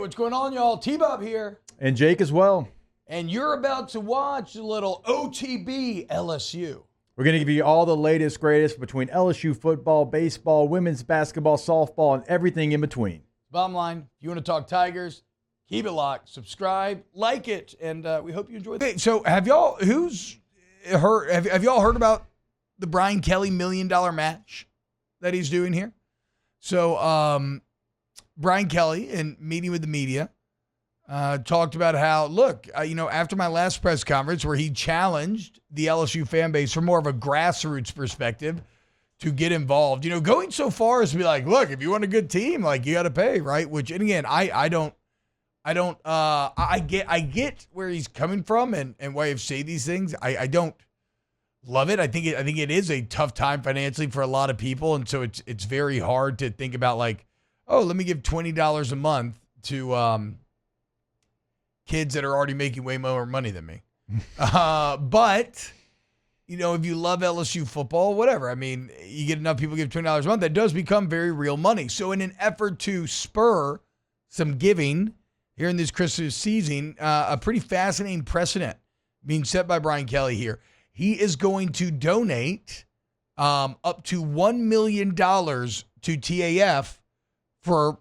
what's going on, y'all? T-Bob here. And Jake as well. And you're about to watch a little OTB LSU. We're going to give you all the latest, greatest between LSU football, baseball, women's basketball, softball, and everything in between. Bottom line, if you want to talk Tigers, keep it locked, subscribe, like it, and we hope you enjoy it. Hey, so have y'all heard about the Brian Kelly $1 million match that he's doing here? So Brian Kelly, in meeting with the media, talked about how, look, after my last press conference where he challenged the LSU fan base from more of a grassroots perspective to get involved, going so far as to be like, look, if you want a good team, like, you got to pay, right? Which, and again, I get where he's coming from and why I've said these things. I don't love it. I think it is a tough time financially for a lot of people, and so it's very hard to think about like, oh, let me give $20 a month to kids that are already making way more money than me. But if you love LSU football, whatever. I mean, you get enough people give $20 a month, that does become very real money. So in an effort to spur some giving here in this Christmas season, a pretty fascinating precedent being set by Brian Kelly here. He is going to donate up to $1 million to TAF for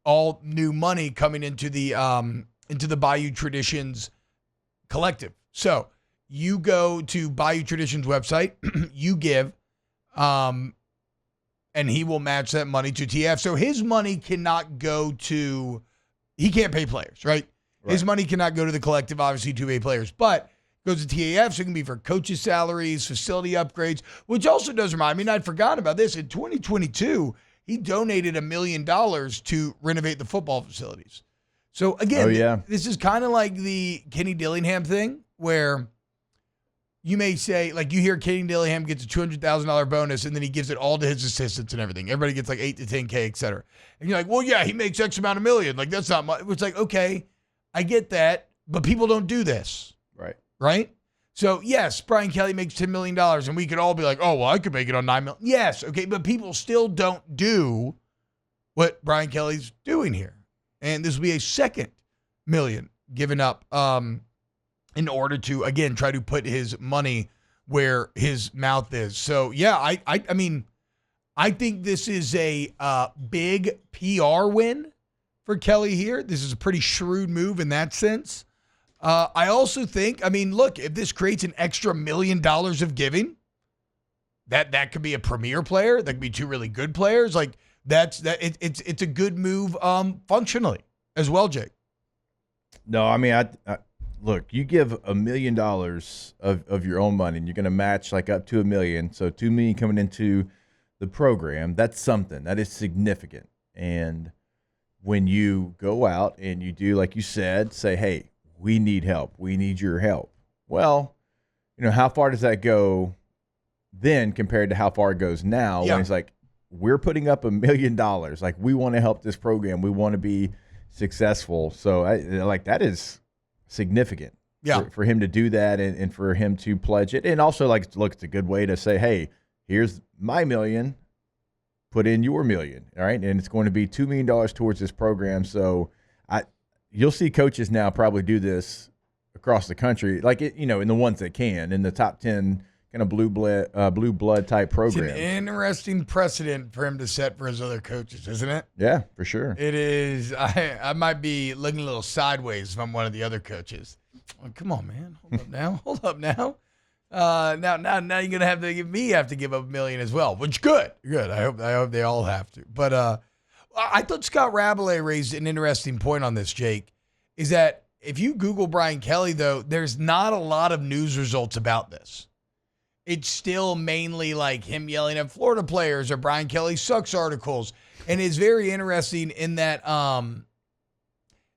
all new money coming into the Bayou Traditions collective. So you go to Bayou Traditions website, you give, and he will match that money to TAF. So his money cannot go to, he can't pay players, right? His money cannot go to the collective, obviously, to pay players, but goes to TAF, so it can be for coaches' salaries, facility upgrades, which also does remind me, and I'd forgotten about this, in 2022, he donated $1 million to renovate the football facilities. So again, This is kind of like the Kenny Dillingham thing, where you may say, like, you hear Kenny Dillingham gets a $200,000 bonus, and then he gives it all to his assistants and everything. Everybody gets like 8 to 10K, et cetera. And you're like, well, yeah, he makes X amount of million. Like, that's not much. It's like, okay, I get that, but people don't do this. Right? So, yes, Brian Kelly makes $10 million, and we could all be like, oh, well, I could make it on $9 million. Yes, okay, but people still don't do what Brian Kelly's doing here. And this will be a second $1 million given up in order to, again, try to put his money where his mouth is. So, yeah, I mean, I think this is a big PR win for Kelly here. This is a pretty shrewd move in that sense. I also think, I mean, look, if this creates an extra $1 million of giving, that could be a premier player. That could be two really good players. Like, it's a good move functionally as well, Jake. No, I mean, I look, you give $1 million of your own money, and you're going to match like up to $1 million. So $2 million coming into the program. That's something that is significant. And when you go out and you do, like you said, say, hey, we need help. We need your help. Well, how far does that go then compared to how far it goes now? Yeah. When it's like, we're putting up $1 million. Like, we want to help this program. We want to be successful. So that is significant for him to do that and for him to pledge it. And also, like, look, it's a good way to say, hey, here's my $1 million, put in your $1 million. All right. And it's going to be $2 million towards this program. So you'll see coaches now probably do this across the country, like in the ones that can, in the top 10 kind of blue blood type programs. It's an interesting precedent for him to set for his other coaches, isn't it? Yeah, for sure. It is. I might be looking a little sideways if I'm one of the other coaches. Oh, come on, man. Hold up now. Now you're gonna have to give up $1 million as well, which good. I hope they all have to. But I thought Scott Rabelais raised an interesting point on this, Jake, is that if you Google Brian Kelly, though, there's not a lot of news results about this. It's still mainly like him yelling at Florida players or Brian Kelly sucks articles. And it's very interesting in that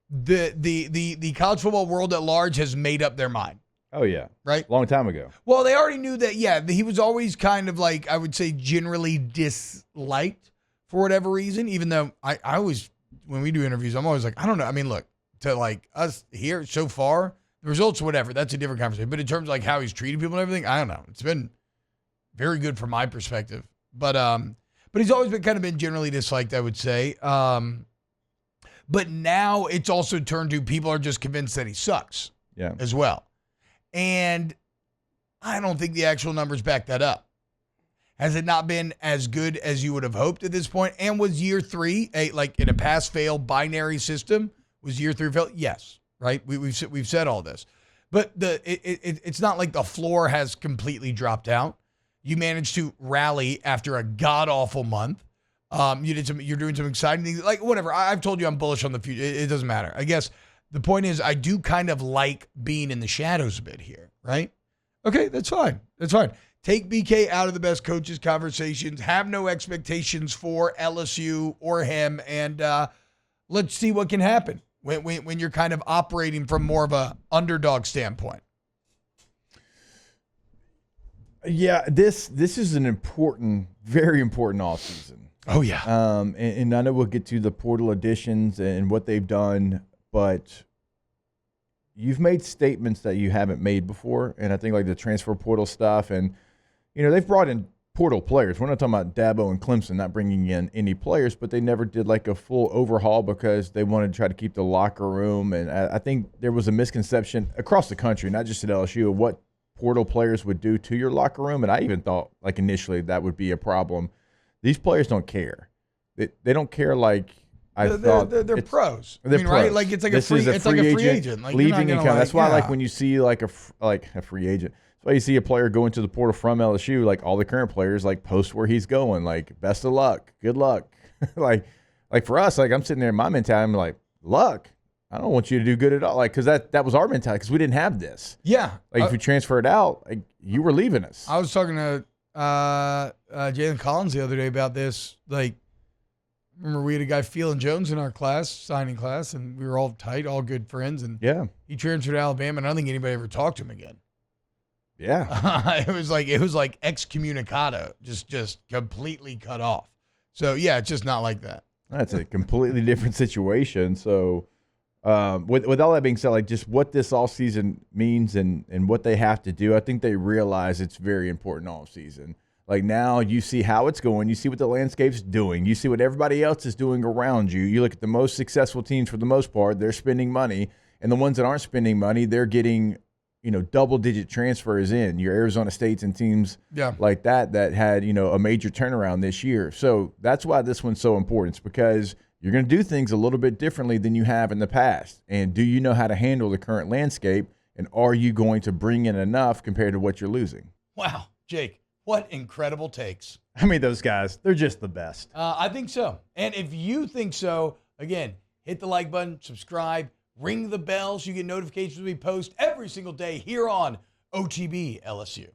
the college football world at large has made up their mind. Oh, yeah. Right? Long time ago. Well, they already knew that, he was always kind of like, I would say, generally disliked for whatever reason, even though I always, when we do interviews, I'm always like, I don't know. I mean, look, to like us here so far, the results, whatever, that's a different conversation. But in terms of like how he's treating people and everything, I don't know. It's been very good from my perspective. But he's always been generally disliked, I would say. But now it's also turned to people are just convinced that he sucks as well. And I don't think the actual numbers back that up. Has it not been as good as you would have hoped at this point? And was year 3, like in a pass-fail binary system, was year 3 fail? Yes, right? We've said all this. But it's not like the floor has completely dropped out. You managed to rally after a god-awful month. You're doing some exciting things. Like, whatever. I've told you I'm bullish on the future. It doesn't matter. I guess the point is I do kind of like being in the shadows a bit here, right? Okay, that's fine. That's fine. Take BK out of the best coaches conversations. Have no expectations for LSU or him, and let's see what can happen when you're kind of operating from more of a underdog standpoint. Yeah, this is an important, very important offseason. Oh, yeah. And I know we'll get to the portal additions and what they've done, but you've made statements that you haven't made before, and I think like the transfer portal stuff, and they've brought in portal players. We're not talking about Dabo and Clemson not bringing in any players, but they never did like a full overhaul because they wanted to try to keep the locker room. And I think there was a misconception across the country, not just at LSU, of what portal players would do to your locker room. And I even thought like initially that would be a problem. These players don't care. They don't care like they're pros. They're pros. Right? Like it's like a free agent. Like, leaving and coming. That's why like when you see like a free agent. That's why you see a player go into the portal from LSU, like all the current players like post where he's going, like best of luck, good luck. like for us, like I'm sitting there in my mentality, I'm like, luck. I don't want you to do good at all. Like, because that was our mentality because we didn't have this. Yeah. Like if you transferred out, like you were leaving us. I was talking to Jalen Collins the other day about this. Like, remember we had a guy, Phelan Jones, in our class, signing class, and we were all tight, all good friends. And he transferred to Alabama, and I don't think anybody ever talked to him again. Yeah. It was like excommunicado, just completely cut off. So yeah, it's just not like that. That's a completely different situation. So with all that being said, like just what this offseason means and what they have to do, I think they realize it's very important offseason. Like now you see how it's going. You see what the landscape's doing. You see what everybody else is doing around you. You look at the most successful teams for the most part, they're spending money. And the ones that aren't spending money, they're getting double-digit transfers in. Your Arizona States and teams like that had, a major turnaround this year. So that's why this one's so important. It's because you're going to do things a little bit differently than you have in the past. And do you know how to handle the current landscape? And are you going to bring in enough compared to what you're losing? Wow, Jake, what incredible takes. I mean, those guys, they're just the best. I think so. And if you think so, again, hit the like button, subscribe, ring the bell so you get notifications when we post every single day here on OTB LSU.